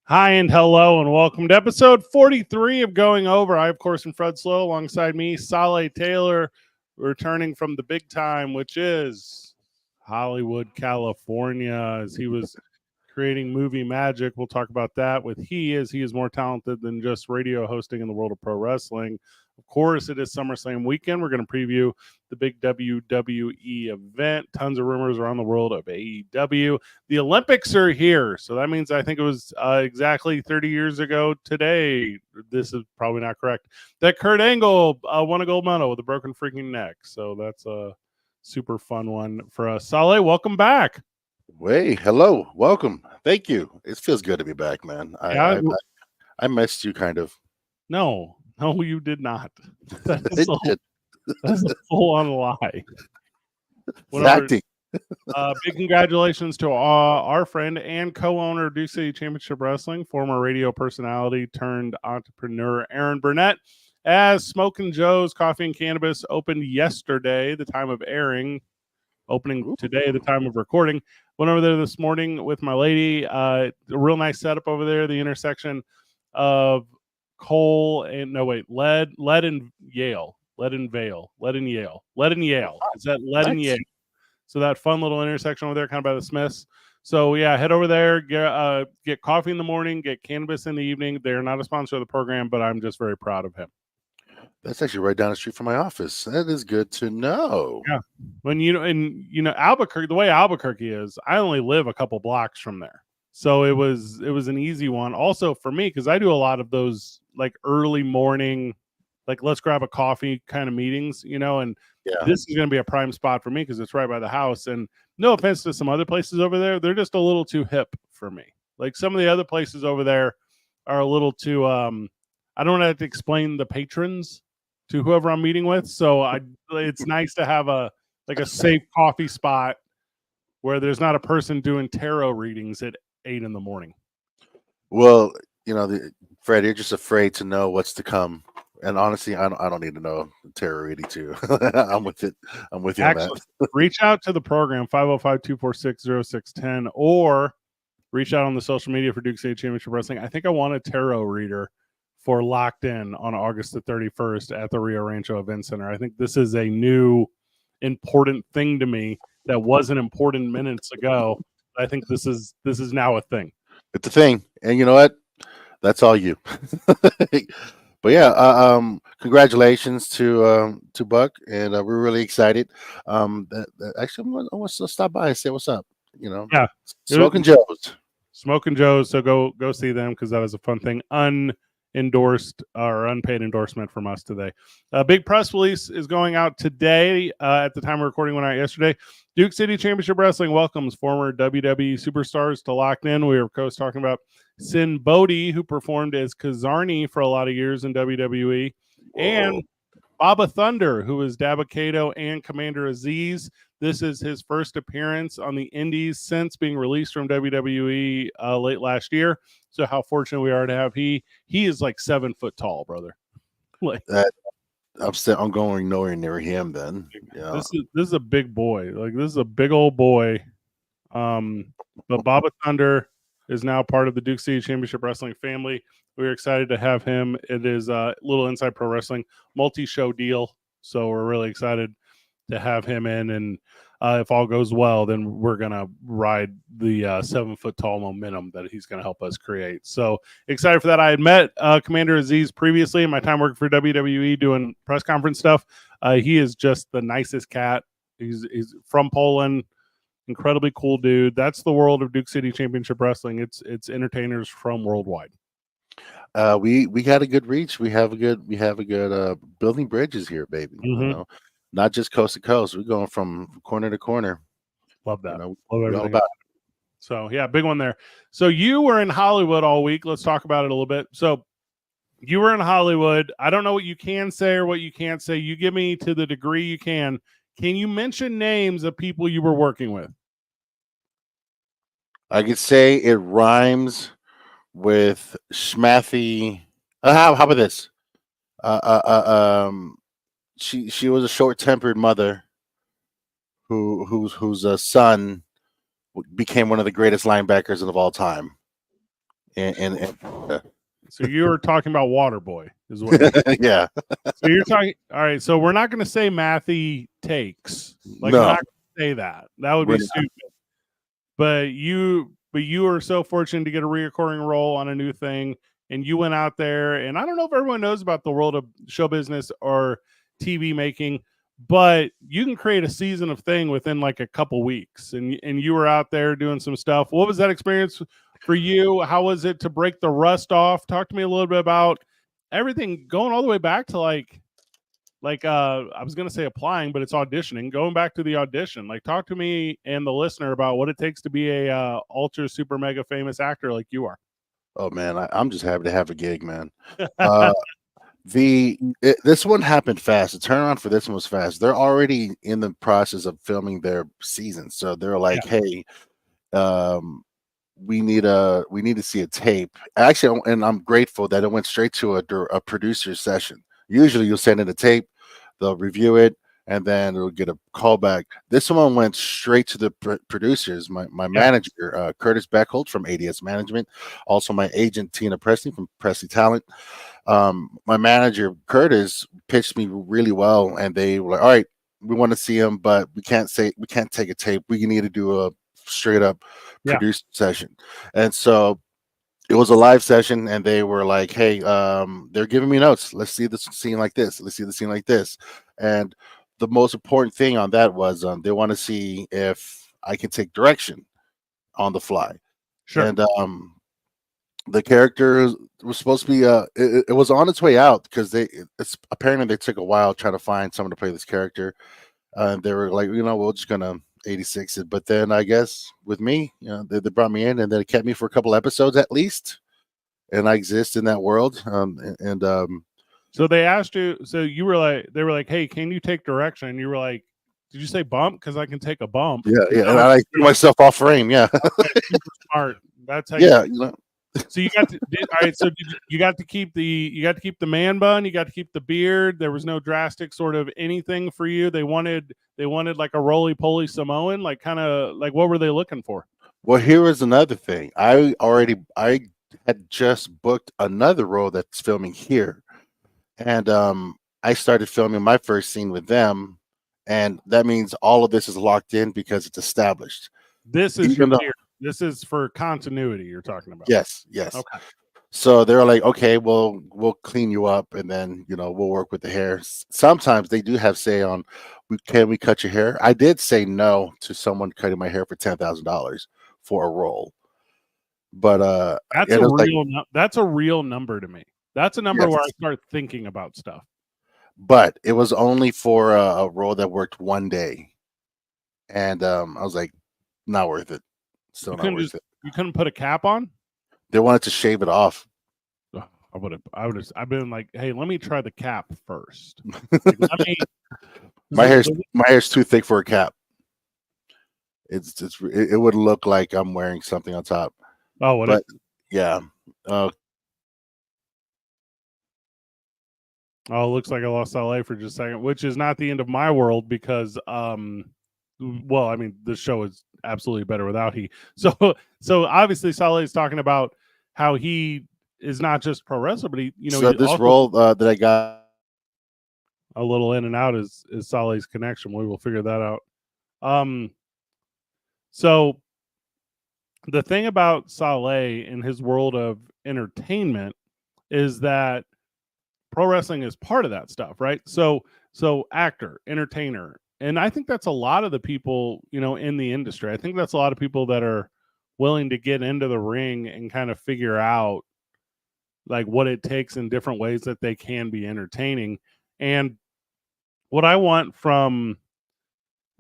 Hi and hello and welcome to episode 43 of Going Over. I, of course, am Fred Slow. Alongside me, Saleh Taylor, returning from the big time, which is Hollywood, California, as he was creating movie magic. We'll talk about that with as he is more talented than just radio hosting in the world of pro wrestling. Of course, it is SummerSlam weekend. We're going to preview the big WWE event. Tons of rumors around the world of AEW. The Olympics are here. So that means I think it was exactly 30 years ago today. This is probably not correct. That Kurt Angle won a gold medal with a broken freaking neck. So that's a super fun one for us. Saleh, welcome back. Hello, welcome. Thank you. It feels good to be back, man. Yeah, I missed you kind of. no, you did not. It did. That's a full-on lie. Acting. Big congratulations to our friend and co-owner of Duke City Championship Wrestling, former radio personality turned entrepreneur Aaron Burnett, as Smokin' Joe's Coffee and Cannabis opened yesterday, the time of airing, opening today, the time of recording. Went over there this morning with my lady. A real nice setup over there, the intersection of Lead and Yale. Lead and Yale. Is that Lead and Yale? So that fun little intersection over there, kind of by the Smiths. So yeah, head over there, get coffee in the morning, get cannabis in the evening. They're not a sponsor of the program, but I'm just very proud of him. That's actually right down the street from my office. That is good to know. Yeah. When Albuquerque, the way Albuquerque is, I only live a couple blocks from there. So it was an easy one. Also for me, because I do a lot of those like early morning, like let's grab a coffee kind of meetings, and this is going to be a prime spot for me because it's right by the house. And no offense to some other places over there, they're just a little too hip for me. Like some of the other places over there are a little too, I don't have to explain the patrons to whoever I'm meeting with. So it's nice to have a safe coffee spot where there's not a person doing tarot readings at 8 a.m. Well, Fred, you're just afraid to know what's to come. And honestly, I don't need to know tarot reading too. I'm with it. I'm with you on that. Reach out to the program, 505-246-0610, or reach out on the social media for Duke City Championship Wrestling. I think I want a tarot reader for Locked In on August the 31st at the Rio Rancho Event Center. I think this is a new important thing to me that wasn't important minutes ago. I think this is now a thing. It's a thing. And you know what? That's all you. But yeah, congratulations to Buck, and we're really excited. Actually, I want to stop by and say what's up. Yeah, Smokin' Joe's. Smokin' Joe's. So go see them because that was a fun thing. Unendorsed or unpaid endorsement from us today. A big press release is going out today. At the time of recording, went out yesterday. Duke City Championship Wrestling welcomes former WWE superstars to Locked In. We were, of course, talking about Sin Bodhi, who performed as Kazarni for a lot of years in WWE, and Baba Thunder, who is Dabba Kato and Commander Aziz. This is his first appearance on the Indies since being released from WWE late last year. So how fortunate we are to have he is like 7 foot tall, brother. I'm going nowhere near him then. Yeah. This is a big boy. Like this is a big old boy. But Baba Thunder is now part of the Duke City Championship Wrestling family. We're excited to have him. It is a little Inside Pro Wrestling multi-show deal. So we're really excited to have him in. And if all goes well, then we're going to ride the 7 foot tall momentum that he's going to help us create. So excited for that. I had met Commander Aziz previously in my time working for WWE doing press conference stuff. He is just the nicest cat. He's from Poland. Incredibly cool dude. That's the world of Duke City Championship Wrestling. It's entertainers from worldwide. We got a good reach. We have a good building bridges here, baby. Mm-hmm. Not just coast to coast. We're going from corner to corner. Love that. Love everything about it. So yeah, big one there. So you were in Hollywood all week. Let's talk about it a little bit. So you were in Hollywood. I don't know what you can say or what you can't say. You give me to the degree you can. Can you mention names of people you were working with? I could say it rhymes with Schmathy. How about this? She was a short-tempered mother whose son became one of the greatest linebackers of all time, and So you were talking about Waterboy, is what? yeah. So you're talking. All right. So we're not going to say Matthew takes. Like we're No, not going to say that. That would be stupid. But you are so fortunate to get a recurring role on a new thing, and you went out there. And I don't know if everyone knows about the world of show business or TV making, but you can create a season of thing within like a couple weeks. And you were out there doing some stuff. What was that experience for you? How was it to break the rust off? Talk to me a little bit about everything going all the way back to like I was going to say applying, but it's auditioning. Going back to the audition, like talk to me and the listener about what it takes to be a ultra super mega famous actor like you are. Oh man, I'm just happy to have a gig, man. This one happened fast. The turnaround for this one was fast. They're already in the process of filming their season, so they're like, "Hey, we need to see a tape." Actually, and I'm grateful that it went straight to a producer's session. Usually, you'll send in a tape, they'll review it, and then it'll get a call back. This one went straight to the producers. My manager, Curtis Beckhold from ADS Management, also my agent Tina Presley from Presley Talent. My manager Curtis pitched me really well, and they were like, "All right, we want to see him, but we can't take a tape. We need to do a straight up produced session." And so it was a live session, and they were like, "Hey, they're giving me notes. Let's see this scene like this. Let's see the scene like this." And the most important thing on that was they want to see if I can take direction on the fly. Sure. And the character was supposed to be it was on its way out because it's apparently they took a while trying to find someone to play this character. They were like, we're just gonna 86 it. But then I guess with me, they brought me in, and then it kept me for a couple episodes at least, and I exist in that world. So they asked you. So you were like, they were like, "Hey, can you take direction?" And you were like, "Did you say bump? Because I can take a bump." Yeah, and I threw myself off frame. Yeah, okay, super smart. That's how. Yeah, So you got to all right. So you got to keep the man bun. You got to keep the beard. There was no drastic sort of anything for you. They wanted like a roly poly Samoan, like kind of like what were they looking for? Well, here was another thing. I had just booked another role that's filming here, and I started filming my first scene with them, and that means all of this is locked in because it's established. This is this is for continuity you're talking about. Yes. Okay. So they're like, "Okay, well, we'll clean you up, and then we'll work with the hair." Sometimes they do have say on, "Can we cut your hair?" I did say no to someone cutting my hair for $10,000 for a role, but that's a real number to me. That's a number where I start thinking about stuff. But it was only for a role that worked one day, and I was like, not worth it. Still not worth it. You couldn't put a cap on? They wanted to shave it off. I've been like, "Hey, let me try the cap first." Like, my hair's too thick for a cap. It would look like I'm wearing something on top. Oh, yeah. Oh, it looks like I lost LA for just a second, which is not the end of my world because, well, I mean, the show is absolutely better without he. So obviously, Saleh is talking about how he is not just pro wrestler, but so this also, role that I got a little in and out is Saleh's connection. We will figure that out. So the thing about Saleh in his world of entertainment is that pro wrestling is part of that stuff, right? So actor, entertainer. And I think that's a lot of the people, in the industry. I think that's a lot of people that are willing to get into the ring and kind of figure out like what it takes in different ways that they can be entertaining. And what I want from,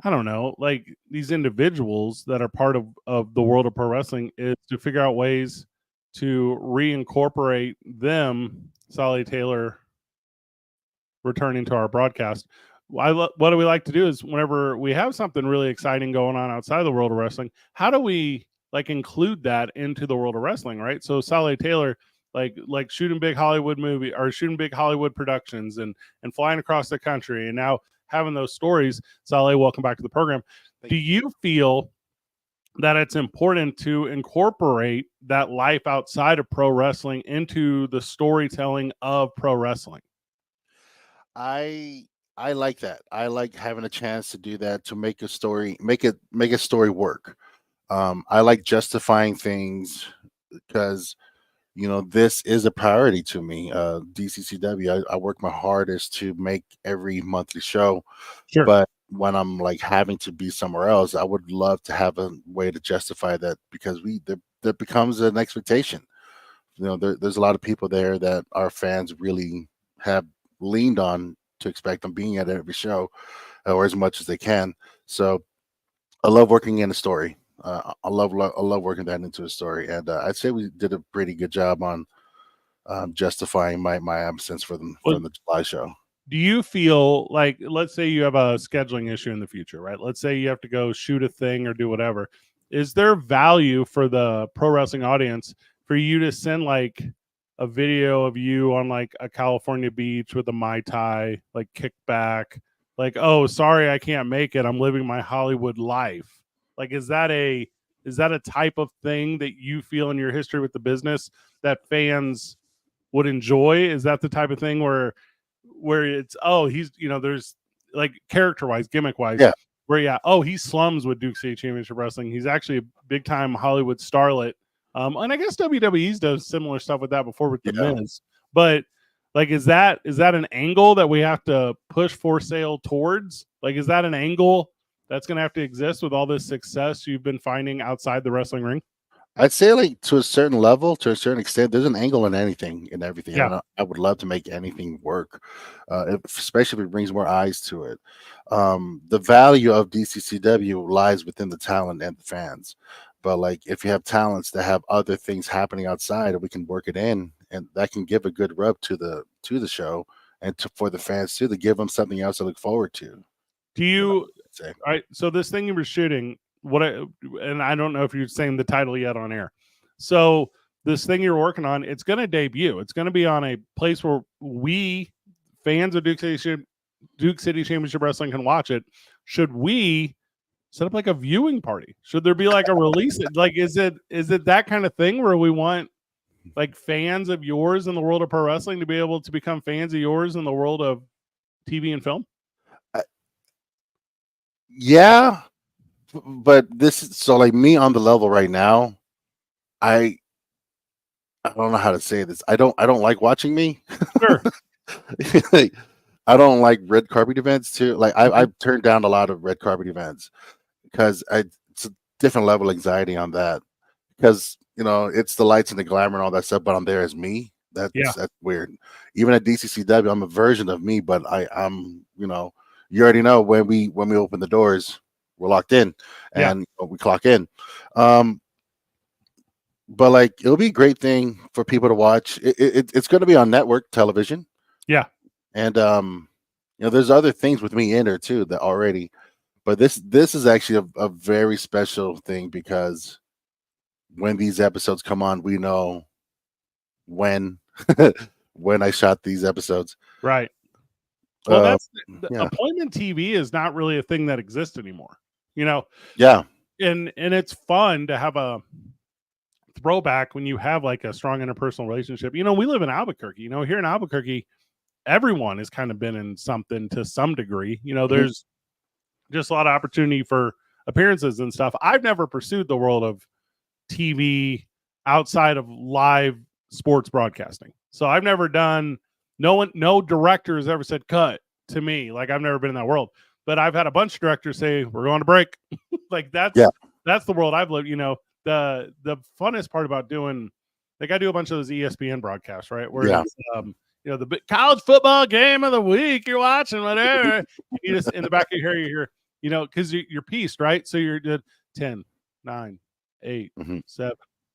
I don't know, like these individuals that are part of the world of pro wrestling is to figure out ways to reincorporate them, Saleh Taylor, returning to our broadcast. What do we like to do is whenever we have something really exciting going on outside of the world of wrestling, how do we like include that into the world of wrestling, right? So Saleh Taylor, like shooting big Hollywood movie or shooting big Hollywood productions and flying across the country and now having those stories. Saleh, welcome back to the program. Do you feel that it's important to incorporate that life outside of pro wrestling into the storytelling of pro wrestling. I like that. I like having a chance to do that, to make a story, make a story work. I like justifying things because this is a priority to me. DCCW, I work my hardest to make every monthly show, Sure. but when I'm like having to be somewhere else, I would love to have a way to justify that, because there becomes an expectation. There's a lot of people there that our fans really have leaned on to expect them being at every show, or as much as they can. So I love working in a story. I love working that into a story, and I'd say we did a pretty good job on justifying my absence Well, from the July show. do you feel like, let's say you have a scheduling issue in the future, right? Let's say you have to go shoot a thing or do whatever. Is there value for the pro wrestling audience for you to send like a video of you on like a California beach with a Mai Tai, like kickback, like, oh, sorry, I can't make it, I'm living my Hollywood life? Like, is that a type of thing that you feel in your history with the business that fans would enjoy? Is that the type of thing where it's, oh, he's, there's like character wise, gimmick wise, Yeah, where oh, he slums with Duke City Championship Wrestling, he's actually a big time Hollywood starlet. And I guess WWE's does similar stuff with that before with the yeah. Miz. But like, is that an angle that we have to push for sale towards? Like, is that an angle that's going to have to exist with all this success you've been finding outside the wrestling ring? I'd say, like, to a certain level, to a certain extent, there's an angle in anything, in everything. Yeah. I would love to make anything work, especially if it brings more eyes to it. The value of DCCW lies within the talent and the fans. But like, if you have talents that have other things happening outside, and we can work it in, and that can give a good rub to the show, and for the fans too, to give them something else to look forward to. Do you? All right. So this thing you were shooting, and I don't know if you're saying the title yet on air. So this thing you're working on, it's going to debut. It's going to be on a place where we fans of Duke City Championship Wrestling can watch it. Should we set up like a viewing party? Should there be like a release? Like, is it that kind of thing where we want like fans of yours in the world of pro wrestling to be able to become fans of yours in the world of TV and film? Yeah, but this is so, like, me on the level right now. I don't know how to say this. I don't like watching me. Sure. Like, I don't like red carpet events too. Like, I've turned down a lot of red carpet events because it's a different level of anxiety on that, because it's the lights and the glamour and all that stuff, but I'm there as me. That's weird. Even at DCCW, I'm a version of me, but I'm you already know, when we open the doors, we're locked in, and we clock in. But like, it'll be a great thing for people to watch. It's going to be on network television. Yeah. And there's other things with me in there too that already, but this is actually a very special thing, because when these episodes come on, we know when when I shot these episodes. Right. Well, that's appointment TV is not really a thing that exists anymore. Yeah. And it's fun to have a throwback when you have like a strong interpersonal relationship. We live in Albuquerque. Here in Albuquerque, everyone has kind of been in something to some degree. There's just a lot of opportunity for appearances and stuff. I've never pursued the world of TV outside of live sports broadcasting. So I've never done, no director has ever said cut to me. Like, I've never been in that world, but I've had a bunch of directors say, we're going to break. Like, that's the world I've lived. The funnest part about doing, like, I do a bunch of those ESPN broadcasts, right? Where it's, the big college football game of the week you're watching, whatever. You just, in the back of your hair, you hear, because you're pieced, right? So you're 10, 9, 8, 7,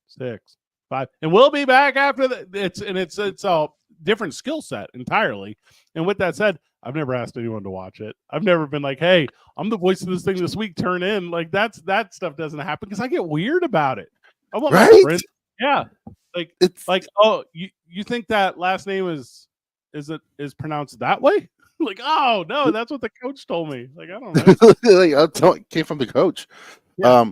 6, 5, and we'll be back after that. It's a different skill set entirely. And with that said, I've never asked anyone to watch it. I've never been like, hey, I'm the voice of this thing this week, turn in. Like, that stuff doesn't happen, because I get weird about it. I want my friends. Yeah. Like, it's like, oh, you think that last name is pronounced that way? Like, oh no, that's what the coach told me. Like, I don't know. Like, it came from the coach. Yeah.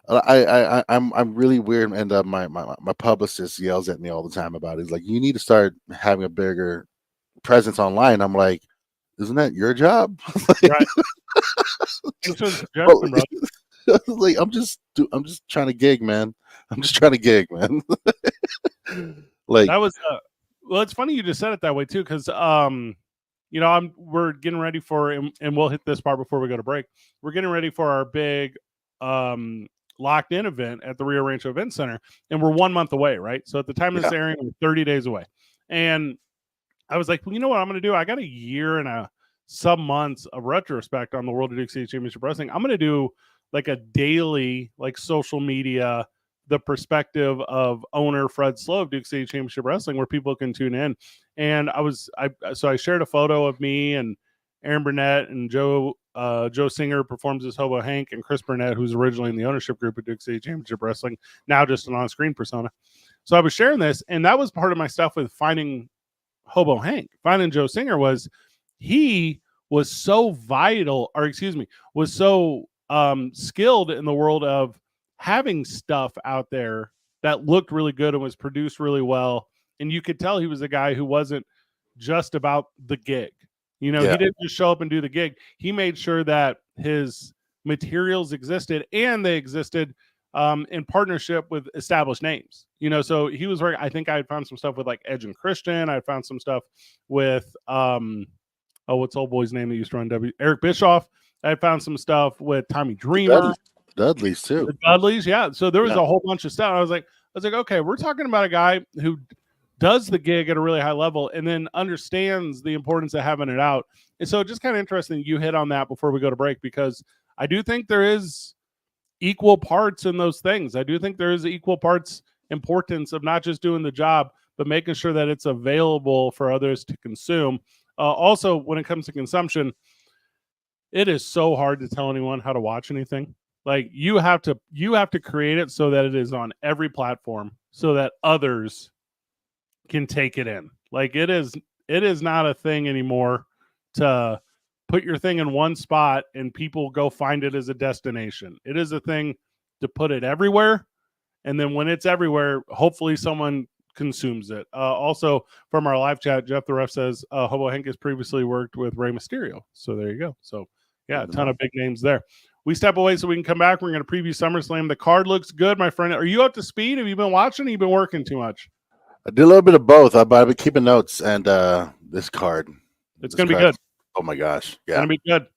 I'm really weird, and my publicist yells at me all the time about it. He's like, you need to start having a bigger presence online. I'm like, isn't that your job? Right. Thanks for the Bro, suggestion, bro. like I'm just trying to gig, man. I'm just trying to gig, man. Like, That was well, it's funny you just said it that way too, because we're getting ready for, and we'll hit this part before we go to break. We're getting ready for our big locked in event at the Rio Rancho Event Center, and we're 1 month away, right? So at the time of this airing, we're 30 days away. And I was like, well, you know what I'm going to do? I got a year and some months of retrospect on the World of Duke City Championship Wrestling. I'm going to do like a daily, like social media, the perspective of owner Fred Slow of Duke City Championship Wrestling, where people can tune in. And I shared a photo of me and Aaron Burnett and Joe Singer performs as Hobo Hank, and Chris Burnett, who's originally in the ownership group at Duke City Championship Wrestling, now just an on-screen persona. So I was sharing this, and that was part of my stuff with finding Hobo Hank. Finding Joe Singer was he was so vital, or excuse me, was so skilled in the world of having stuff out there that looked really good and was produced really well. And you could tell he was a guy who wasn't just about the gig. He didn't just show up and do the gig. He made sure that his materials existed, and they existed in partnership with established names. So he was very, I think I had found some stuff with like Edge and Christian. I found some stuff with what's old boy's name that used to run Eric Bischoff. I found some stuff with Tommy Dreamer. Dudleys too. The Dudleys, yeah. So there was a whole bunch of stuff. I was like, okay, we're talking about a guy who does the gig at a really high level and then understands the importance of having it out. And so just kind of interesting you hit on that before we go to break, because I do think there is equal parts in those things. I do think there is equal parts importance of not just doing the job, but making sure that it's available for others to consume. Also, when it comes to consumption, it is so hard to tell anyone how to watch anything. Like you have to create it so that it is on every platform so that others can take it in. Like it is not a thing anymore to put your thing in one spot and people go find it as a destination. It is a thing to put it everywhere. And then when it's everywhere, hopefully someone consumes it. Also from our live chat, Jeff the Ref says Hobo Hank has previously worked with Rey Mysterio. So there you go. So yeah, a ton of big names there. We step away so we can come back. We're going to preview SummerSlam. The card looks good, my friend. Are you up to speed? Have you been watching? Or have you been working too much? I did a little bit of both, but I've been keeping notes. And this card, it's going to be good. Oh my gosh, yeah, it's going to be good.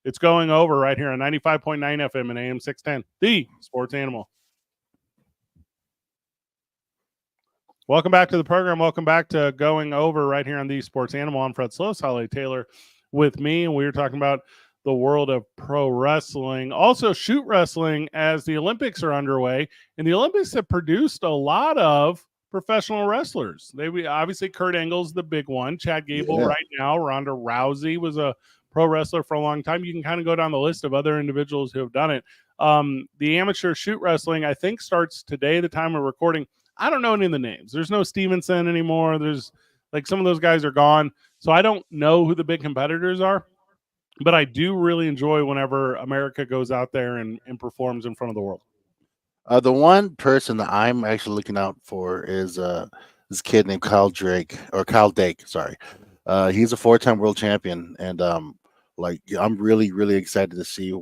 It's going over right here on 95.9 FM and AM 610, the Sports Animal. Welcome back to the program. Welcome back to Going Over right here on the Sports Animal. I'm Fred Slow, Solly Taylor with me, and we were talking about the world of pro wrestling, also shoot wrestling, as the Olympics are underway. And the Olympics have produced a lot of professional wrestlers. Obviously Kurt Angle's the big one. Chad Gable right now. Ronda Rousey was a pro wrestler for a long time. You can kind of go down the list of other individuals who have done it. The amateur shoot wrestling, I think, starts today, the time of recording. I don't know any of the names. There's no Stevenson anymore. There's like some of those guys are gone. So I don't know who the big competitors are. But I do really enjoy whenever America goes out there and performs in front of the world. The one person that I'm actually looking out for is this kid named Kyle Dake. Sorry, he's a 4-time world champion, and I'm really, really excited to see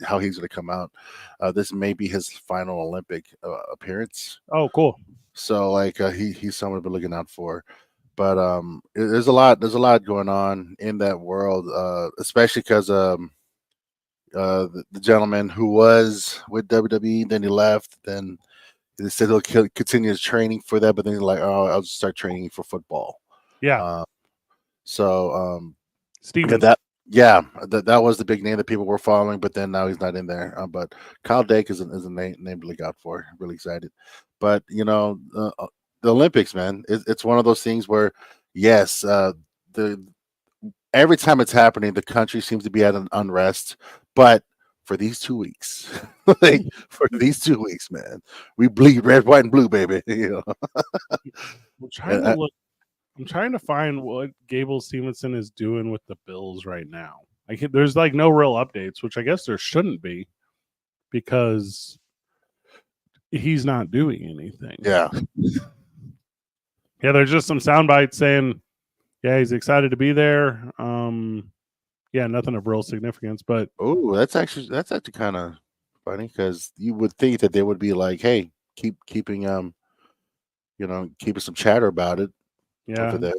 how he's going to come out. This may be his final Olympic appearance. Oh, cool! So he's someone to be looking out for. But there's a lot going on in that world, especially because the gentleman who was with WWE, then he left, then he said he'll continue his training for that, but then he's like, oh, I'll just start training for football. Yeah. Steven. That was the big name that people were following, but then now he's not in there. But Kyle Dake is a name to look out for. Really excited. But the Olympics, man, it's one of those things where, yes, every time it's happening, the country seems to be at an unrest. But for these 2 weeks, man, we bleed red, white, and blue, baby. I'm trying to find what Gable Stevenson is doing with the Bills right now. There's like no real updates, which I guess there shouldn't be, because he's not doing anything. Yeah. Yeah, there's just some sound bites saying, yeah, he's excited to be there. Yeah, nothing of real significance, but Oh, that's actually kind of funny because you would think that they would be like, hey, keeping keeping some chatter about it over yeah. there.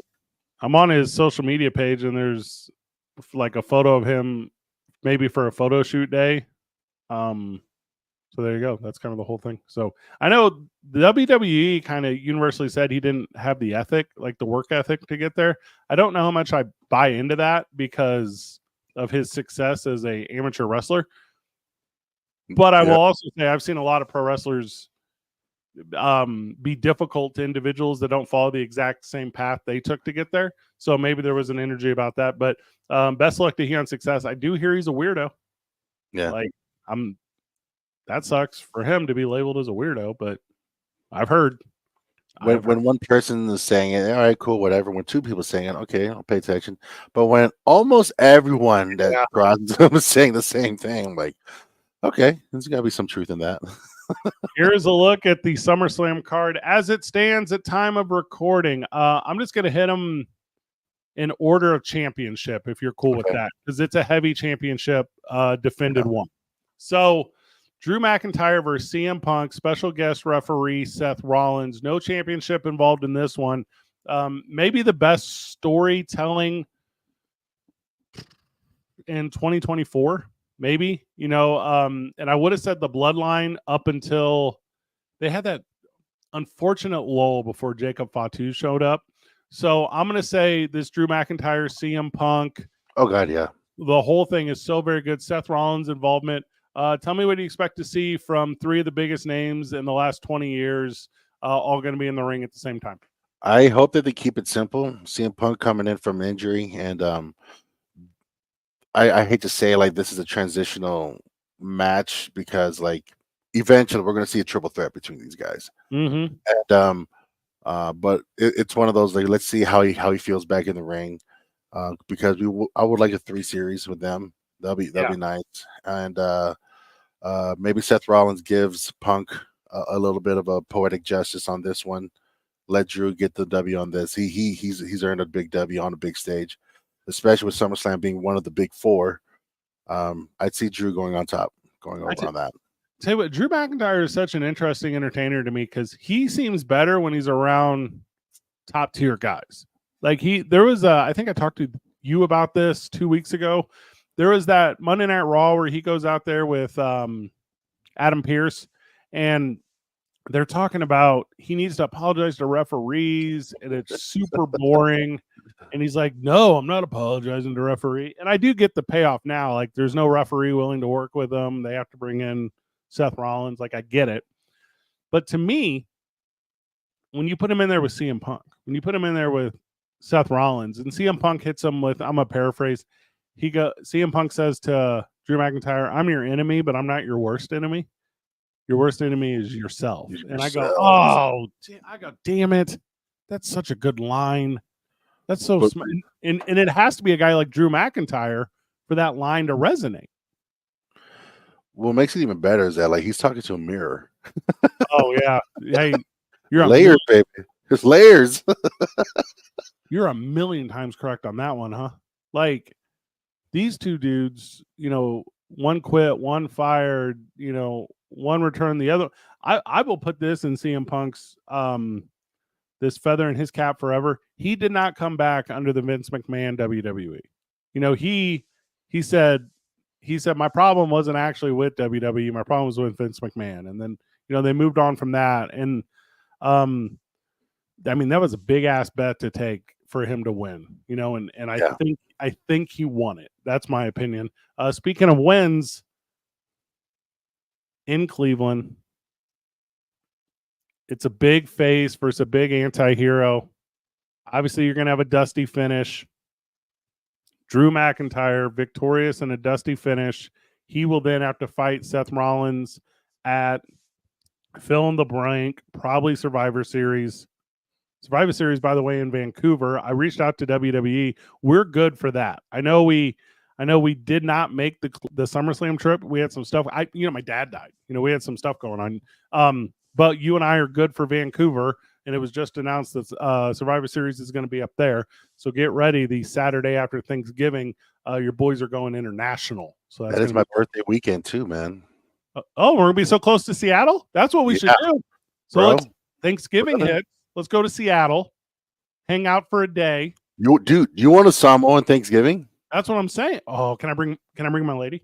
I'm on his social media page and there's like a photo of him maybe for a photo shoot day. So there you go. That's kind of the whole thing. So I know the WWE kind of universally said he didn't have the ethic, like the work ethic to get there. I don't know how much I buy into that because of his success as a amateur wrestler. But I will Yeah. also say I've seen a lot of pro wrestlers be difficult to individuals that don't follow the exact same path they took to get there. So maybe there was an energy about that. But best luck to he on success. I do hear he's a weirdo. Yeah. Like that sucks for him to be labeled as a weirdo, but I've heard. When one person is saying it, all right, cool, whatever. When two people saying it, okay, I'll pay attention. But when almost everyone that crosses them is saying the same thing, I'm like, okay, there's got to be some truth in that. Here's a look at the SummerSlam card as it stands at time of recording. I'm just going to hit them in order of championship, if you're cool with that, because it's a heavy championship defended one. So Drew McIntyre versus CM Punk, special guest referee Seth Rollins. No championship involved in this one. Maybe the best storytelling in 2024, maybe, and I would have said the Bloodline up until they had that unfortunate lull before Jacob Fatu showed up. So I'm going to say this Drew McIntyre, CM Punk. Oh, God, yeah. The whole thing is so very good. Seth Rollins' involvement. Tell me what you expect to see from three of the biggest names in the last 20 years, all going to be in the ring at the same time. I hope that they keep it simple. CM Punk coming in from injury, and I hate to say like this is a transitional match because like eventually we're going to see a triple threat between these guys. Mm-hmm. And but it's one of those like let's see how he feels back in the ring because I would like a 3 series with them. That'll be nice. And maybe Seth Rollins gives Punk a little bit of a poetic justice on this one. Let Drew get the W on this. He's earned a big W on a big stage, especially with SummerSlam being one of the big 4. I'd see Drew going on top, going over on that. Tell you what, Drew McIntyre is such an interesting entertainer to me because he seems better when he's around top tier guys. Like there was I think I talked to you about this 2 weeks ago. There was that Monday Night Raw where he goes out there with Adam Pearce, and they're talking about he needs to apologize to referees, and it's super boring. And he's like, no, I'm not apologizing to referee. And I do get the payoff now. Like, there's no referee willing to work with them. They have to bring in Seth Rollins. Like, I get it. But to me, when you put him in there with CM Punk, when you put him in there with Seth Rollins, and CM Punk hits him with, I'm a paraphrase, CM Punk says to Drew McIntyre, I'm your enemy, but I'm not your worst enemy. Your worst enemy is yourself. And I go, damn it. That's such a good line. That's so smart. And it has to be a guy like Drew McIntyre for that line to resonate. What makes it even better is that like he's talking to a mirror. Oh yeah. Hey, you're layers, baby. There's layers. You're a million times correct on that one, huh? Like these two dudes, one quit, one fired, one returned, the other. I will put this in CM Punk's this feather in his cap forever. He did not come back under the Vince McMahon WWE. He said my problem wasn't actually with WWE. My problem was with Vince McMahon. And then, they moved on from that. And I mean, that was a big ass bet to take for him to win, and I think he won it. That's my opinion. Speaking of wins in Cleveland, it's a big face versus a big anti-hero. Obviously, you're going to have a dusty finish. Drew McIntyre, victorious in a dusty finish. He will then have to fight Seth Rollins at fill in the blank, probably Survivor Series. Survivor Series, by the way, in Vancouver. I reached out to WWE. We're good for that. I know we did not make the SummerSlam trip. We had some stuff. My dad died. We had some stuff going on. but you and I are good for Vancouver. And it was just announced that Survivor Series is going to be up there. So get ready. The Saturday after Thanksgiving, your boys are going international. So that's That is my birthday weekend too, man. oh, we're going to be so close to Seattle? That's what we should do. So bro, let's Thanksgiving hits. Let's go to Seattle, hang out for a day. You want a Samoan Thanksgiving? That's what I'm saying. Oh, can I bring my lady?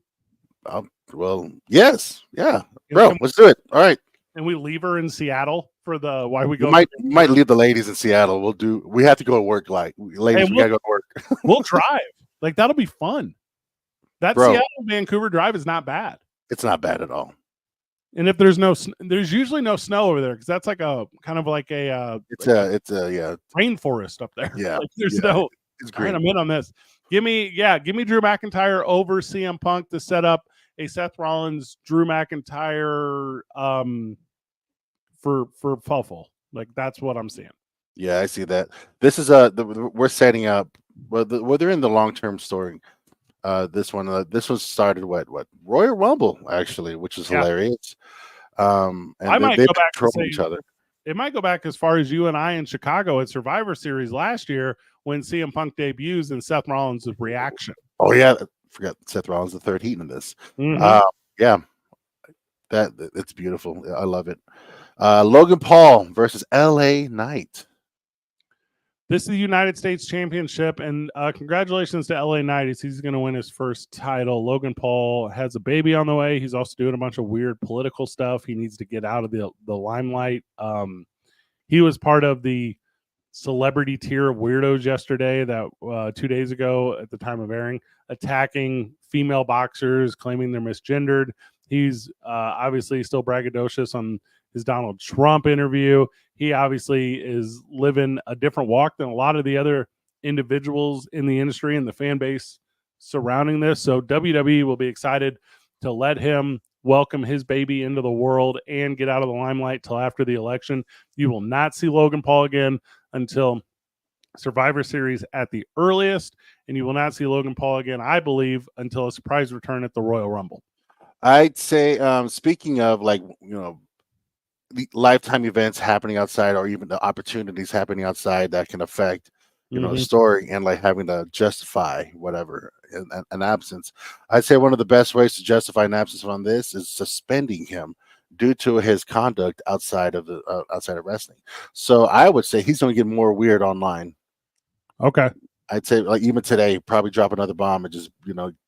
Well, yes. Yeah. Bro, let's do it. All right. And we leave her in Seattle for the why we go. We might leave the ladies in Seattle. We have to go to work. Like ladies, we gotta go to work. We'll drive. Like that'll be fun. That Seattle Vancouver drive is not bad. It's not bad at all. And if there's usually no snow over there because that's like a kind of like a rainforest up there. Yeah, like there's no. It's great. Right, I'm in on this. Give me Drew McIntyre over CM Punk to set up a Seth Rollins Drew McIntyre for Fuffle. Like that's what I'm seeing. Yeah, I see that. This is we're setting up. Well, they're in the long-term story. This one started what Royal Rumble actually, which is hilarious. And I might go back to each other. It might go back as far as you and I in Chicago at Survivor Series last year when CM Punk debuts and Seth Rollins' reaction. Oh yeah, I forgot Seth Rollins the third heat in this. Mm-hmm. Yeah, it's beautiful. I love it. Logan Paul versus LA Knight. This is the United States Championship, and congratulations to LA Knight. He's going to win his first title. Logan Paul has a baby on the way. He's also doing a bunch of weird political stuff. He needs to get out of the limelight. He was part of the celebrity tier of weirdos yesterday that 2 days ago at the time of airing, attacking female boxers, claiming they're misgendered. He's obviously still braggadocious on his Donald Trump interview. He obviously is living a different walk than a lot of the other individuals in the industry and the fan base surrounding this. So WWE will be excited to let him welcome his baby into the world and get out of the limelight till after the election. You will not see Logan Paul again until Survivor Series at the earliest, and you will not see Logan Paul again, I believe, until a surprise return at the Royal Rumble. I'd say, speaking of the lifetime events happening outside, or even the opportunities happening outside that can affect, the story, and like having to justify whatever an absence. I'd say one of the best ways to justify an absence on this is suspending him due to his conduct outside of wrestling. So I would say he's going to get more weird online. Okay. I'd say like even today, probably drop another bomb and just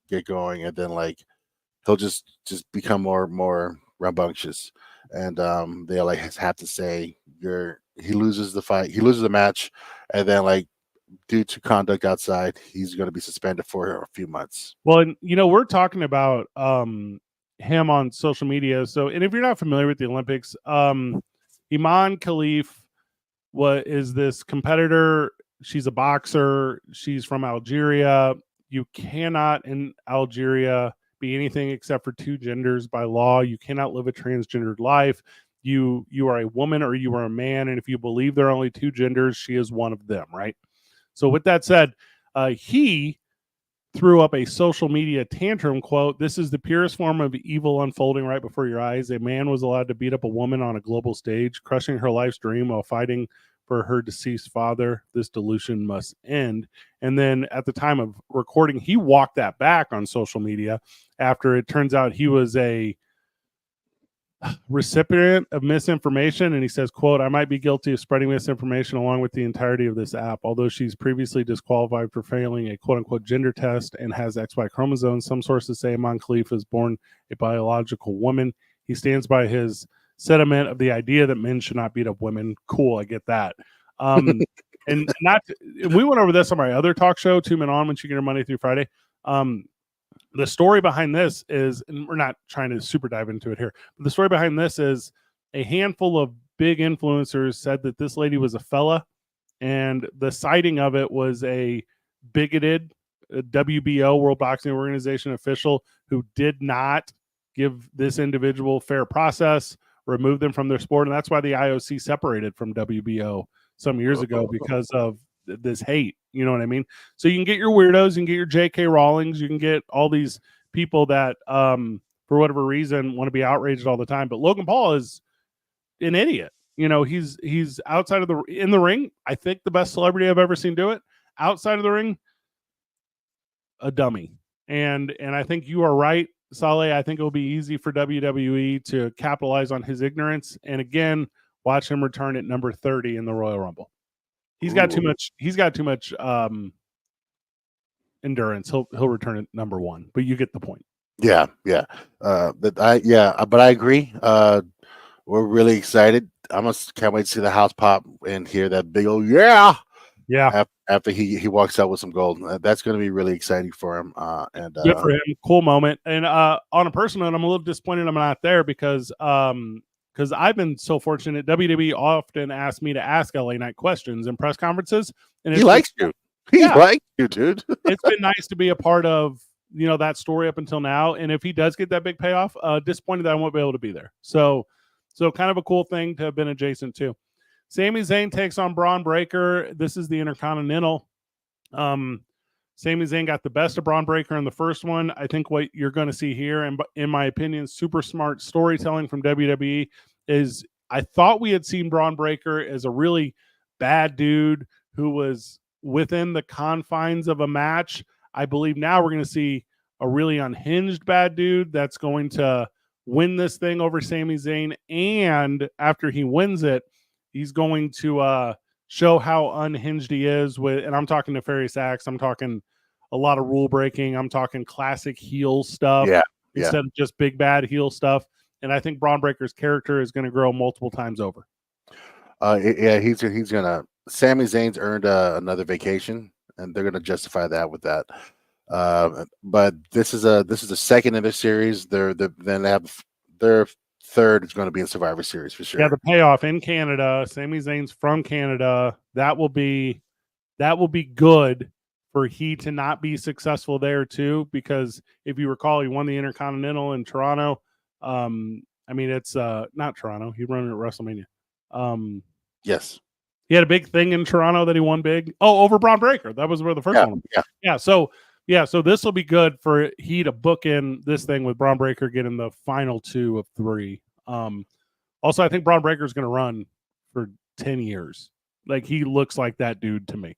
get going, and then like he'll just become more rambunctious, and they'll like have to say he loses the fight, he loses the match, and then like due to conduct outside, he's going to be suspended for a few months. Well, and we're talking about him on social media. So, and if you're not familiar with the Olympics, Iman Khalif is this competitor. She's a boxer. She's from Algeria. You cannot in Algeria be anything except for two genders by law. You cannot live a transgendered life. You are a woman or you are a man, and if you believe there are only two genders, she is one of them, right? So with that said, he threw up a social media tantrum, quote, "This is the purest form of evil unfolding right before your eyes. A man was allowed to beat up a woman on a global stage, crushing her life's dream while fighting for her deceased father. This delusion must end." And then at the time of recording, he walked that back on social media after it turns out he was a recipient of misinformation. And he says, quote, "I might be guilty of spreading misinformation along with the entirety of this app. Although she's previously disqualified for failing a quote unquote gender test and has XY chromosomes, some sources say Iman Khalif is born a biological woman. He stands by his sentiment of the idea that men should not beat up women." Cool, I get that. And we went over this on my other talk show, 2 Men On, when you get her Monday through Friday. The story behind this is, and we're not trying to super dive into it here, but the story behind this is a handful of big influencers said that this lady was a fella, and the citing of it was a bigoted WBO, World Boxing Organization official, who did not give this individual fair process, remove them from their sport. And that's why the IOC separated from WBO some years ago, because of this hate. You know what I mean? So you can get your weirdos, you can get your J.K. Rawlings, you can get all these people that, for whatever reason, want to be outraged all the time. But Logan Paul is an idiot. You know, he's outside of in the ring, I think the best celebrity I've ever seen do it. Outside of the ring, a dummy. And I think you are right, Saleh. I think it will be easy for WWE to capitalize on his ignorance. And again, watch him return at number 30 in the Royal Rumble. He's got too much. He's got too much endurance. He'll return at number 1. But you get the point. Yeah. But I agree. We're really excited. Can't wait to see the house pop and hear that big old yeah. After he walks out with some gold. That's going to be really exciting for him. And good for him. Cool moment. And on a personal note, I'm a little disappointed I'm not there because I've been so fortunate. WWE often asks me to ask LA Knight questions in press conferences, and he likes you. He likes you, dude. It's been nice to be a part of that story up until now. And if he does get that big payoff, disappointed that I won't be able to be there. So kind of a cool thing to have been adjacent to. Sami Zayn takes on Braun Breaker. This is the Intercontinental. Sami Zayn got the best of Braun Breaker in the first one. I think what you're going to see here, and in my opinion, super smart storytelling from WWE, is I thought we had seen Braun Breaker as a really bad dude who was within the confines of a match. I believe now we're going to see a really unhinged bad dude that's going to win this thing over Sami Zayn. And after he wins it, he's going to show how unhinged he is and I'm talking nefarious acts. I'm talking a lot of rule breaking. I'm talking classic heel stuff instead of just big bad heel stuff. And I think Braun Breaker's character is going to grow multiple times over. He's gonna. Sami Zayn's earned another vacation, and they're gonna justify that with that. But this is the second in the series. Then they have their third is going to be in Survivor Series for sure. Yeah, the payoff in Canada. Sami Zayn's from Canada. That will be good for he to not be successful there too, because if you recall, he won the Intercontinental in Toronto. I mean, it's not Toronto. He won it at WrestleMania. Yes. He had a big thing in Toronto that he won big. Oh, over Braun Breaker. That was where the first one was. Yeah. So this will be good for he to book in this thing with Braun Breaker getting the final 2 of 3. Also, I think Braun Breaker is going to run for 10 years. Like, he looks like that dude to me.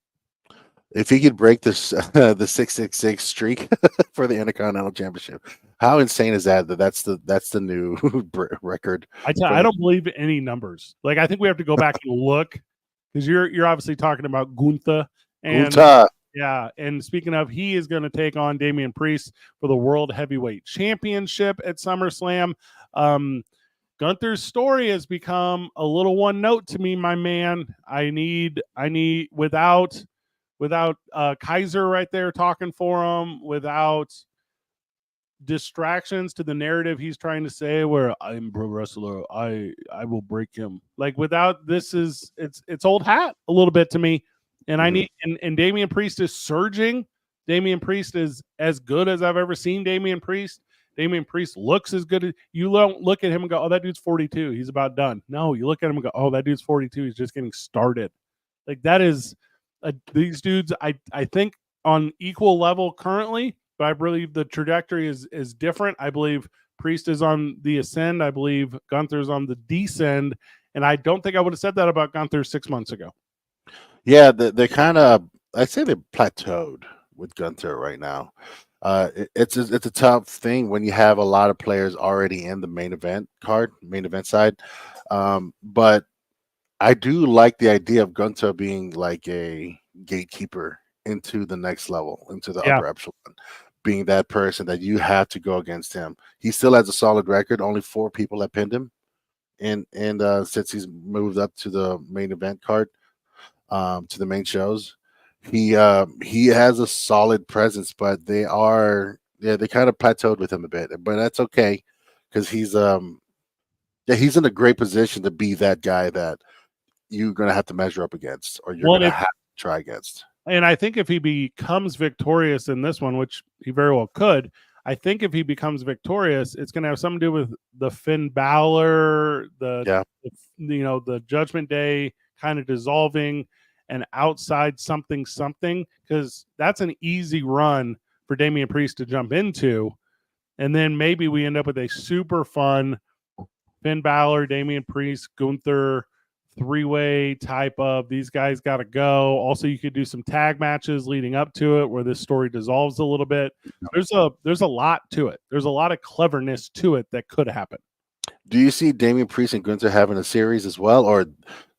If he could break this the 666 streak for the Intercontinental Championship, how insane is that? That's the new record. I don't believe any numbers. Like, I think we have to go back and look, because you're obviously talking about Gunther. Yeah, and speaking of, he is going to take on Damian Priest for the World Heavyweight Championship at SummerSlam. Gunther's story has become a little one note to me, my man. I need without Kaiser right there talking for him, without distractions to the narrative he's trying to say, where I'm a pro wrestler, I will break him. Like, without this, it's old hat a little bit to me. And I need and Damian Priest is surging. Damian Priest is as good as I've ever seen Damian Priest. Damian Priest looks as good as you don't look at him and go, oh, that dude's 42. He's about done. No, you look at him and go, oh, that dude's 42. He's just getting started. Like, that is these dudes, I think, on equal level currently, but I believe the trajectory is different. I believe Priest is on the ascend. I believe Gunther's on the descend. And I don't think I would have said that about Gunther 6 months ago. Yeah, they're kind of, I'd say they're plateaued with Gunther right now. It's a tough thing when you have a lot of players already in the main event side. But I do like the idea of Gunther being like a gatekeeper into the next level, into the upper echelon, being that person that you have to go against him. He still has a solid record. Only 4 people have pinned him, and since he's moved up to the main event card, to the main shows, he has a solid presence, but they kind of plateaued with him a bit, but that's okay, because he's in a great position to be that guy that you're going to have to measure up against, or you're going to have to try against. And I think if he becomes victorious in this one, which he very well could, I think if he becomes victorious, it's going to have something to do with the Finn Balor, the Judgment Day kind of dissolving, and outside something, because that's an easy run for Damian Priest to jump into. And then maybe we end up with a super fun Finn Balor, Damian Priest, Gunther, three-way type of these guys got to go. Also, you could do some tag matches leading up to it where this story dissolves a little bit. There's a lot to it. There's a lot of cleverness to it that could happen. Do you see Damian Priest and Gunther having a series as well, or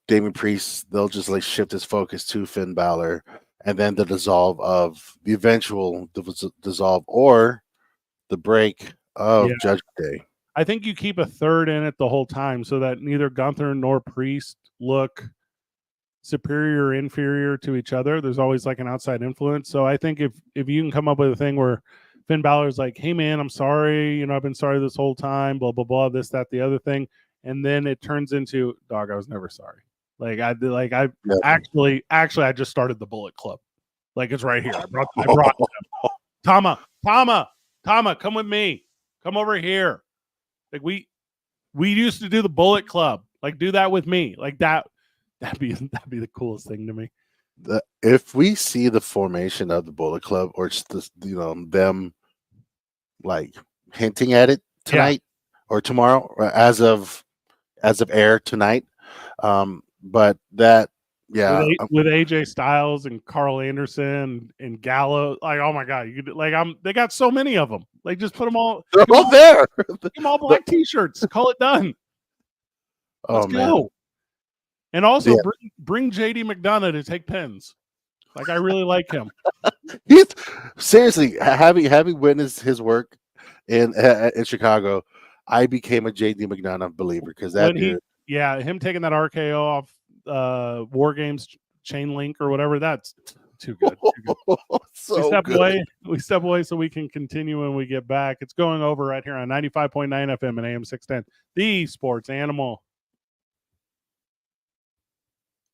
Damian Priest they'll just like shift his focus to Finn Balor, and then the eventual dissolve, or the break of Judgment Day? I think you keep a third in it the whole time so that neither Gunther nor Priest look superior or inferior to each other. There's always like an outside influence. So I think if you can come up with a thing where Finn Balor's like, hey man, I'm sorry, I've been sorry this whole time, blah blah blah, this, that, the other thing, and then it turns into, dog, I was never sorry. Actually I just started the Bullet Club. Like, it's right here. I brought them. Tama, come with me. Come over here. Like, we used to do the Bullet Club. Like, do that with me. Like, that'd be the coolest thing to me. If we see the formation of the Bullet Club, or just them like hinting at it tonight or tomorrow, or as of air tonight, but that with AJ Styles and Carl Anderson and Gallo, like, oh my god, you could they got so many of them. Like, just put them all. They're all there. Give them all black t-shirts. Call it done. Let's go. And also bring JD McDonough to take pins. Like, I really like him. He's seriously having witnessed his work in Chicago. I became a JD McDonough believer because him taking that RKO off War Games chain link or whatever, that's too good. We step away so we can continue when we get back. It's Going Over right here on 95.9 FM and AM 610, the Sports Animal.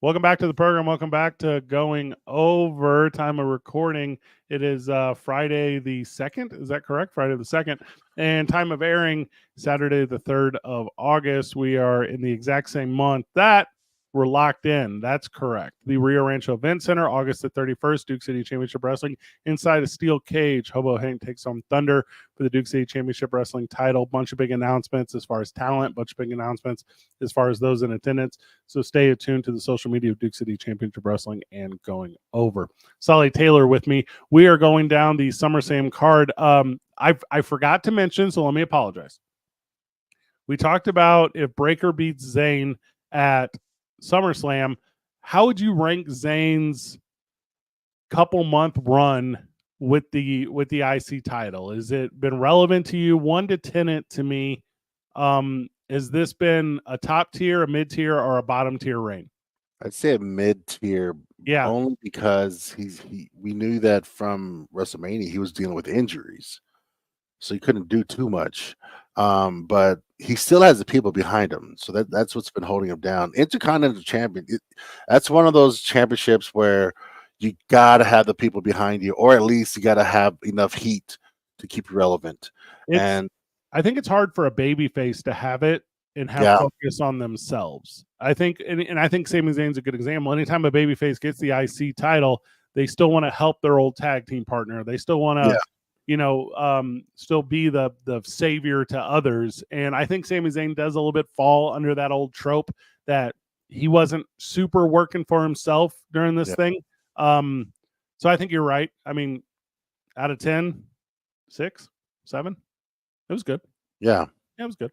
Welcome back to the program. Welcome back to Going Over. Time of recording, it is Friday the 2nd. Is that correct? Friday the 2nd. And time of airing, Saturday the 3rd of August. We are in the exact same month that we're locked in. That's correct. The Rio Rancho Event Center, August the 31st, Duke City Championship Wrestling. Inside a steel cage, Hobo Hank takes on Thunder for the Duke City Championship Wrestling title. Bunch of big announcements as far as talent, bunch of big announcements as far as those in attendance. So stay attuned to the social media of Duke City Championship Wrestling and Going Over. Solly Taylor with me. We are going down the SummerSlam card. I forgot to mention, so let me apologize. We talked about if Breakker beats Zayn at SummerSlam, how would you rank Zayn's couple month run with the IC title? Has it been relevant to you? 1 to 10 it to me. Has this been a top tier, a mid tier, or a bottom tier reign? I'd say a mid tier. Yeah, only because we knew that from WrestleMania he was dealing with injuries, so he couldn't do too much. But he still has the people behind him, so that's what's been holding him down. Intercontinental champion, that's one of those championships where you gotta have the people behind you, or at least you gotta have enough heat to keep you relevant. And I think it's hard for a babyface to have it and have focus on themselves. I think, and I think Sami Zayn's a good example. Anytime a babyface gets the IC title, they still want to help their old tag team partner. They still want to. Still be the savior to others. And I think Sami Zayn does a little bit fall under that old trope that he wasn't super working for himself during this thing. So I think you're right. I mean, out of 10, 6, 7, it was good. Yeah, it was good.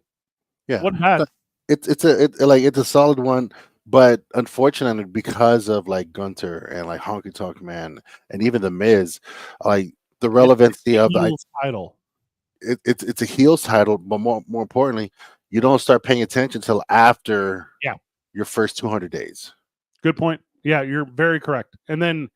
Yeah, wasn't bad. It's a solid one. But unfortunately, because of like Gunther and like Honky Tonk Man and even the Miz, like the relevancy of the title. It's a heels title, but more importantly, you don't start paying attention until after your first 200 days. Good point. Yeah, you're very correct. And then,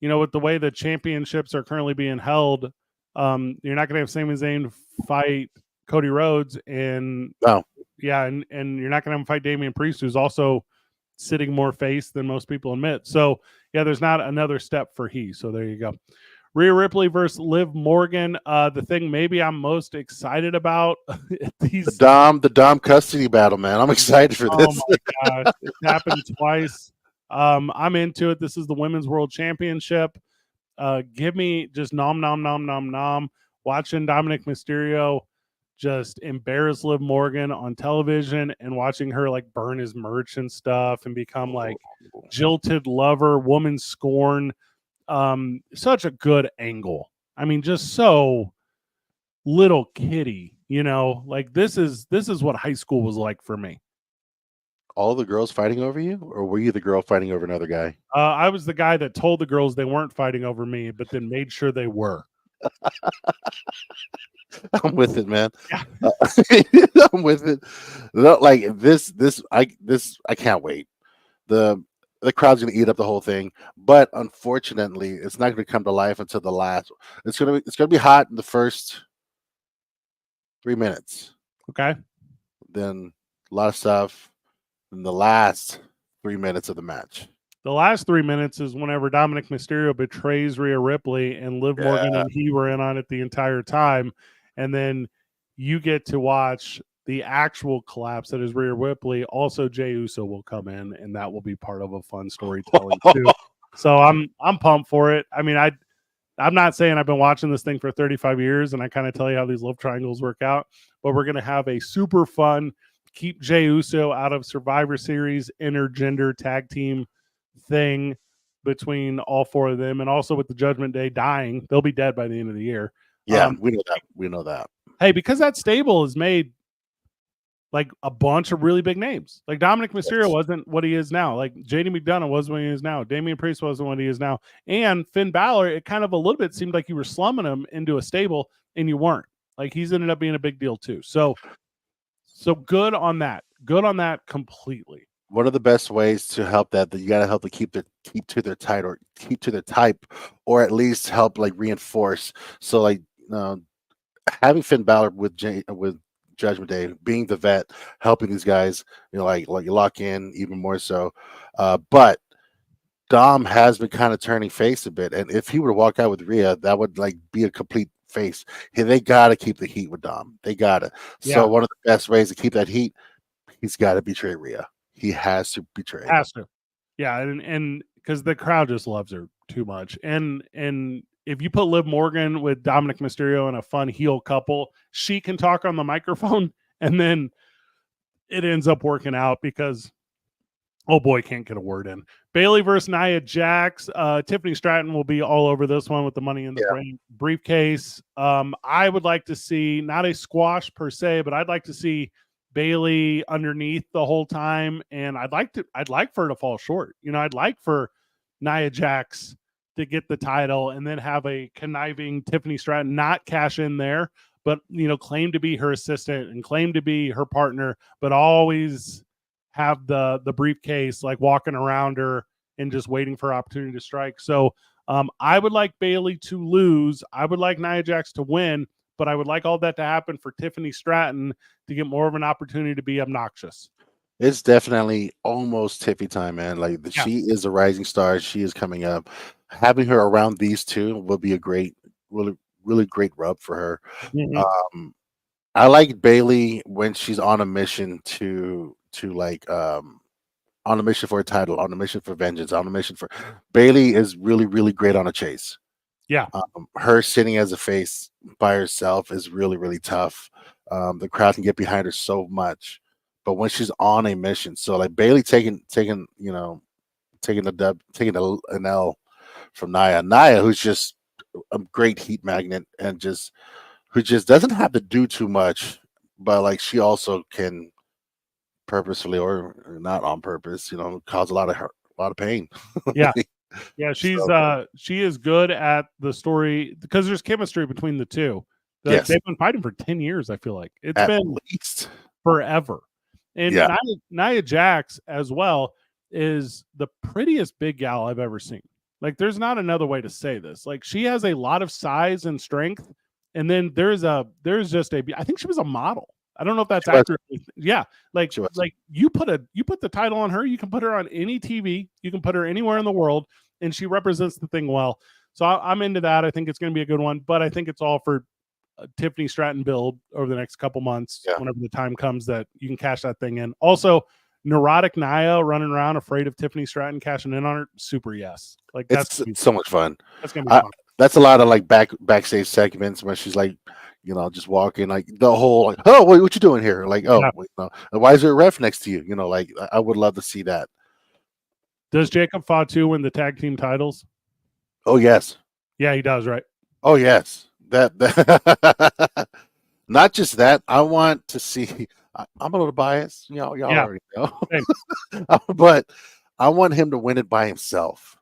with the way the championships are currently being held, you're not going to have Sami Zayn fight Cody Rhodes, and and you're not going to have him fight Damian Priest, who's also sitting more face than most people admit. So there's not another step for he. So there you go. Rhea Ripley versus Liv Morgan. The thing maybe I'm most excited about the Dom custody battle, man. I'm excited for this. Oh my gosh, it's happened twice. I'm into it. This is the Women's World Championship. Give me just nom nom nom nom nom. Watching Dominic Mysterio just embarrass Liv Morgan on television and watching her like burn his merch and stuff and become like jilted lover, woman scorn. Such a good angle. I mean, just so little kitty, like this is what high school was like for me. All the girls fighting over you, or were you the girl fighting over another guy? I was the guy that told the girls they weren't fighting over me, but then made sure they were. I'm with it, man. Yeah. I'm with it. Like this, I can't wait. The crowd's gonna eat up the whole thing, but unfortunately, it's not gonna come to life until the last. It's gonna be hot in the first 3 minutes. Okay. Then a lot of stuff in the last 3 minutes of the match. The last 3 minutes is whenever Dominic Mysterio betrays Rhea Ripley and Liv Morgan and he were in on it the entire time. And then you get to watch the actual collapse that is Rhea Ripley. Also, Jey Uso will come in, and that will be part of a fun storytelling too. So I'm pumped for it. I mean, I'm not saying I've been watching this thing for 35 years and I kind of tell you how these love triangles work out, but we're going to have a super fun, keep Jey Uso out of Survivor Series intergender tag team thing between all four of them. And also with the Judgment Day dying, they'll be dead by the end of the year. Yeah, we know that. We know that. Hey, because that stable has made like a bunch of really big names. Like Dominic Mysterio wasn't what he is now. Like JD McDonough wasn't what he is now. Damian Priest wasn't what he is now. And Finn Balor, it kind of a little bit seemed like you were slumming him into a stable and you weren't. Like he's ended up being a big deal too. So good on that. Good on that completely. One of the best ways to help that you got to help to keep to their type, or at least help like reinforce. So like having Finn Balor with Judgment Day, being the vet, helping these guys, like lock in even more so. But Dom has been kind of turning face a bit, and if he were to walk out with Rhea, that would like be a complete face. They got to keep the heat with Dom. They got to. Yeah. So one of the best ways to keep that heat, he's got to betray Rhea. He has to betray. Has to. Yeah, and because the crowd just loves her too much. And if you put Liv Morgan with Dominic Mysterio in a fun heel couple, she can talk on the microphone, and then it ends up working out because oh boy, can't get a word in. Bayley versus Nia Jax. Tiffany Stratton will be all over this one with the Money in the briefcase. I would like to see not a squash per se, but I'd like to see Bayley underneath the whole time, and I'd like for her to fall short. I'd like for Nia Jax to get the title and then have a conniving Tiffany Stratton not cash in there, but claim to be her assistant and claim to be her partner, but always have the briefcase like walking around her and just waiting for opportunity to strike. So I would like Bayley to lose. I would like Nia Jax to win, but I would like all that to happen for Tiffany Stratton to get more of an opportunity to be obnoxious. It's definitely almost Tiffy time, man. Like she is a rising star. She is coming up. Having her around these two will be a great, really great rub for her. Mm-hmm. I like Bayley when she's on a mission to like on a mission for a title, on a mission for vengeance, on a mission for Bayley is really, really great on a chase. Yeah. Her sitting as a face by herself is really, really tough. The crowd can get behind her so much, but when she's on a mission, so like Bayley taking an L from Nia, who's just a great heat magnet and who just doesn't have to do too much, but like she also can purposefully or not on purpose, cause a lot of pain. Yeah. Yeah, she is good at the story because there's chemistry between the two. Yes. They've been fighting for 10 years, I feel like. It's at been least forever. And Nia Jax as well is the prettiest big gal I've ever seen. Like there's not another way to say this. Like she has a lot of size and strength, and then there's just I think she was a model. I don't know if that's accurate. Yeah, like you put the title on her, you can put her on any TV, you can put her anywhere in the world, and she represents the thing well. So I'm into that. I think it's going to be a good one, but I think it's all for Tiffany Stratton build over the next couple months, whenever the time comes that you can cash that thing in. Also, neurotic Nia running around afraid of Tiffany Stratton cashing in on her, super yes. Like that's so much fun. That's gonna be fun. That's a lot of like backstage segments where she's like, just walking like the whole like, oh, what you doing here? Like, oh, Yeah. and why is there a ref next to you? Like I would love to see that. Does Jacob Fatu win the tag team titles? Oh yes. Yeah, he does, right? Oh yes. That not just that. I want to see. I'm a little biased. Y'all Yeah. already know. Same. But I want him to win it by himself.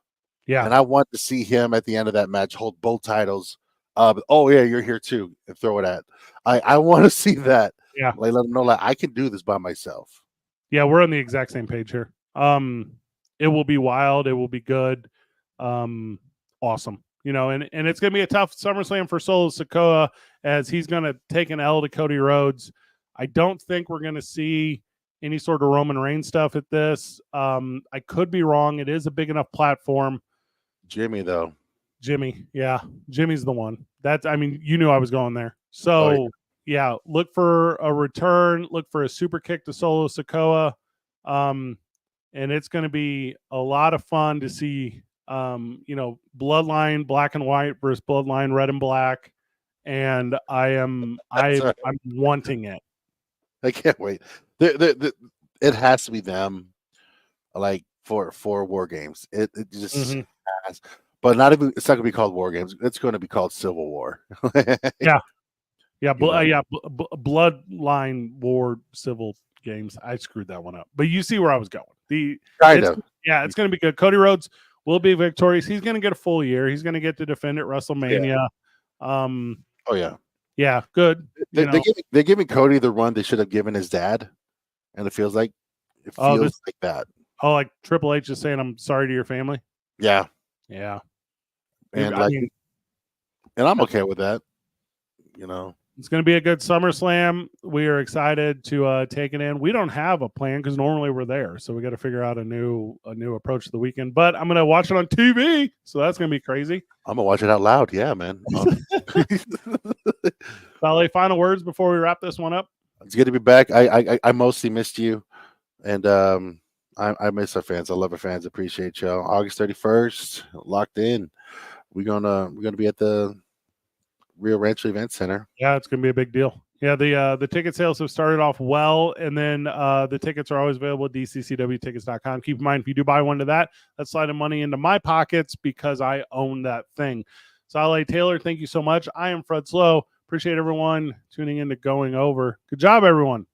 Yeah. And I want to see him at the end of that match hold both titles. Oh yeah, you're here too, and throw it at. I want to see that. Yeah. Like let him know like I can do this by myself. Yeah, we're on the exact same page here. It will be wild. It will be good. Awesome. And it's gonna be a tough SummerSlam for Solo Sikoa as he's gonna take an L to Cody Rhodes. I don't think we're gonna see any sort of Roman Reigns stuff at this. I could be wrong. It is a big enough platform. Jimmy though. Jimmy, yeah, Jimmy's the one. You knew I was going there. So yeah, look for a return. Look for a super kick to Solo Sikoa, and it's going to be a lot of fun to see. Bloodline Black and White versus Bloodline Red and Black, and I'm wanting it. I can't wait. It has to be them, like for War Games. It just has. But it's not going to be called War Games. It's going to be called Civil War. Bloodline War Civil Games. I screwed that one up. But you see where I was going. It's going to be good. Cody Rhodes will be victorious. He's going to get a full year. He's going to get to defend at WrestleMania. Yeah. Yeah, good. They're giving Cody the run they should have given his dad, and it feels like like that. Oh, like Triple H is saying, "I'm sorry to your family." Yeah. And and I'm okay with that. It's going to be a good SummerSlam. We are excited to take it in. We don't have a plan because normally we're there, so we got to figure out a new approach to the weekend. But I'm going to watch it on TV, so that's going to be crazy. I'm gonna watch it out loud. Yeah, man. Sally, final words before we wrap this one up. It's good to be back. I mostly missed you, and I miss our fans. I love our fans. Appreciate y'all. August 31st, locked in. We're gonna be at the Rio Rancho Event Center. Yeah, it's gonna be a big deal. Yeah, the ticket sales have started off well, and then the tickets are always available at dccwtickets.com. Keep in mind, if you do buy one to that's sliding money into my pockets because I own that thing. Sally Taylor, thank you so much. I am Fred Slow. Appreciate everyone tuning in to Going Over. Good job, everyone.